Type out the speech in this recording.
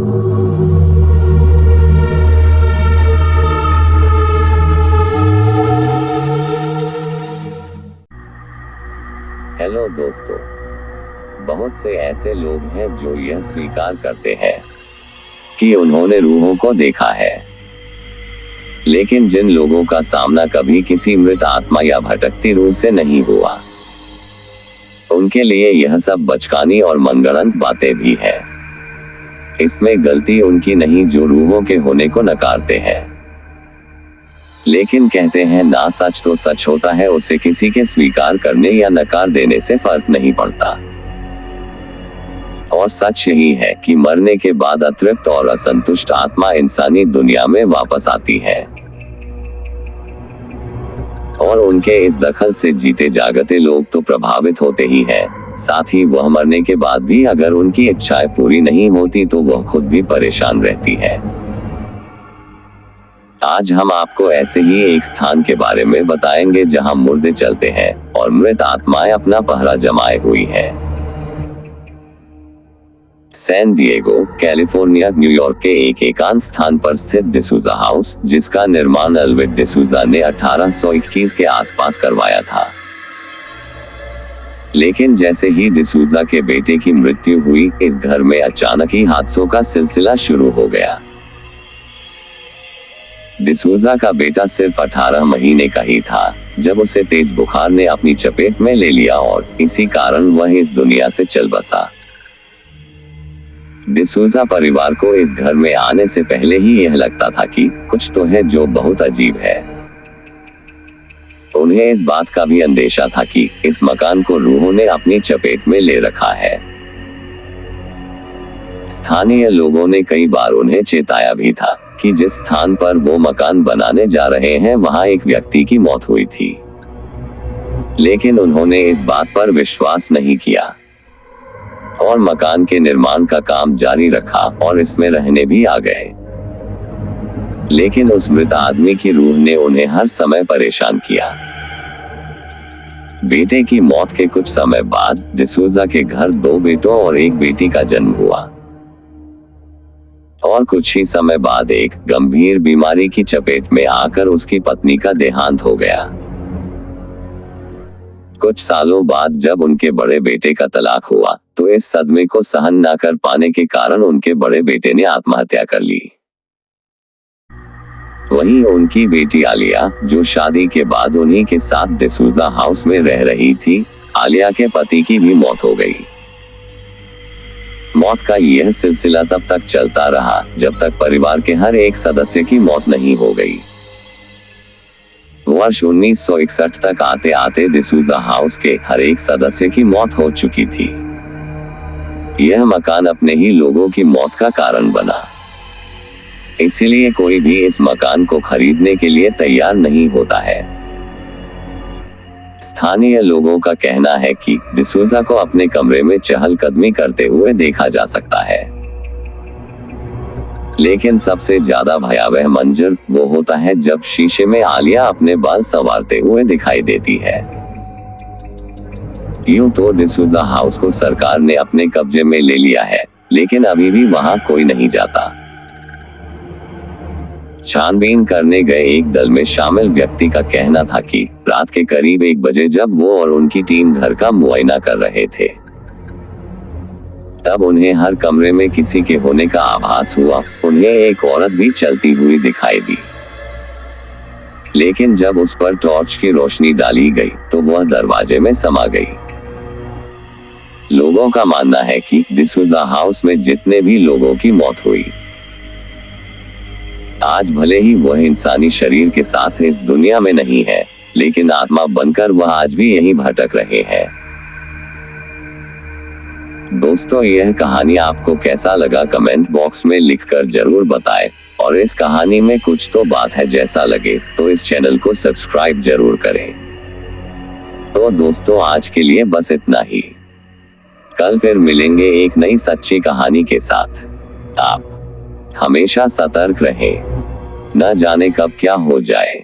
Hello दोस्तों, बहुत से ऐसे लोग हैं जो यह स्वीकार करते हैं कि उन्होंने रूहों को देखा है, लेकिन जिन लोगों का सामना कभी किसी मृत आत्मा या भटकती रूह से नहीं हुआ, उनके लिए यह सब बचकानी और मनगढ़ंत बातें भी है। इसमें गलती उनकी नहीं जो रूहों के होने को नकारते हैं, लेकिन कहते हैं ना सच तो सच होता है, उसे किसी के स्वीकार करने या नकार देने से फर्क नहीं पड़ता। और सच यही है कि मरने के बाद अतृप्त और असंतुष्ट आत्मा इंसानी दुनिया में वापस आती है, और उनके इस दखल से जीते जागते लोग तो प्रभावित होते ही हैं, साथ ही वह मरने के बाद भी अगर उनकी इच्छाएं पूरी नहीं होती तो वह खुद भी परेशान रहती है। आज हम आपको ऐसे ही एक स्थान के बारे में बताएंगे जहां मुर्दे चलते हैं और मृत आत्माएं अपना पहरा जमाए हुई है। सैन डिएगो, कैलिफोर्निया, न्यूयॉर्क के एक एकांत स्थान पर स्थित डिसूजा हाउस, जिसका निर्माण अल्वेट डिसूजा ने 1821 के आसपास करवाया था। लेकिन जैसे ही डिसूजा के बेटे की मृत्यु हुई, इस घर में अचानक ही हादसों का सिलसिला शुरू हो गया। डिसूजा का बेटा सिर्फ 18 महीने का ही था जब उसे तेज बुखार ने अपनी चपेट में ले लिया और इसी कारण वह इस दुनिया से चल बसा। डिसूजा परिवार को इस घर में आने से पहले ही यह लगता था कि कुछ तो है जो बहुत अजीब है। उन्हें इस बात का भी अंदेशा था कि इस मकान को रूहों ने अपनी चपेट में ले रखा है। स्थानीय लोगों ने कई बार उन्हें चेताया भी था कि जिस स्थान पर वो मकान बनाने जा रहे हैं वहां एक व्यक्ति की मौत हुई थी, लेकिन उन्होंने इस बात पर विश्वास नहीं किया और मकान के निर्माण का काम जारी रखा और इसमें रहने भी आ गए। लेकिन उस मृत आदमी की रूह ने उन्हें हर समय परेशान किया। बेटे की मौत के कुछ समय बाद डिसूजा के घर 2 बेटों और 1 बेटी का जन्म हुआ, और कुछ ही समय बाद एक गंभीर बीमारी की चपेट में आकर उसकी पत्नी का देहांत हो गया। कुछ सालों बाद जब उनके बड़े बेटे का तलाक हुआ तो इस सदमे को सहन न कर पाने के कारण उनके बड़े बेटे ने आत्महत्या कर ली। वहीं उनकी बेटी आलिया, जो शादी के बाद उन्हीं के साथ डिसूजा हाउस में रह रही थी, आलिया के पति की भी मौत हो गई। मौत का यह सिलसिला तब तक चलता रहा जब तक परिवार के हर एक सदस्य की मौत नहीं हो गई। वर्ष 1961 तक आते आते डिसूजा हाउस के हर एक सदस्य की मौत हो चुकी थी। यह मकान अपने ही लोगों की मौत का कारण बना, इसीलिए कोई भी इस मकान को खरीदने के लिए तैयार नहीं होता है। स्थानीय लोगों का कहना है कि डिसूजा को अपने कमरे में चहलकदमी करते हुए देखा जा सकता है, लेकिन सबसे ज्यादा भयावह मंजर वो होता है जब शीशे में आलिया अपने बाल संवारते हुए दिखाई देती है। यूं तो डिसूजा हाउस को सरकार ने अपने कब्जे में ले लिया है, लेकिन अभी भी वहां कोई नहीं जाता। छानबीन करने गए एक दल में शामिल व्यक्ति का कहना था कि रात के करीब 1 बजे जब वो और उनकी टीम घर का मुआयना कर रहे थे, तब उन्हें हर कमरे में किसी के होने का आभास हुआ। उन्हें एक औरत भी चलती हुई दिखाई दी, लेकिन जब उस पर टॉर्च की रोशनी डाली गई तो वह दरवाजे में समा गई। लोगों का मानना है कि डिसूजा हाउस में जितने भी लोगों की मौत हुई, आज भले ही वह इंसानी शरीर के साथ इस दुनिया में नहीं है, लेकिन आत्मा बनकर वह आज भी यहीं भटक रहे हैं। दोस्तों, यह कहानी आपको कैसा लगा कमेंट बॉक्स में लिखकर जरूर बताएं, और इस कहानी में कुछ तो बात है जैसा लगे तो इस चैनल को सब्सक्राइब जरूर करें। तो दोस्तों, आज के लिए बस इतना ही। कल फिर मिलेंगे एक नई सच्ची कहानी के साथ। आप हमेशा सतर्क रहें, न जाने कब क्या हो जाए।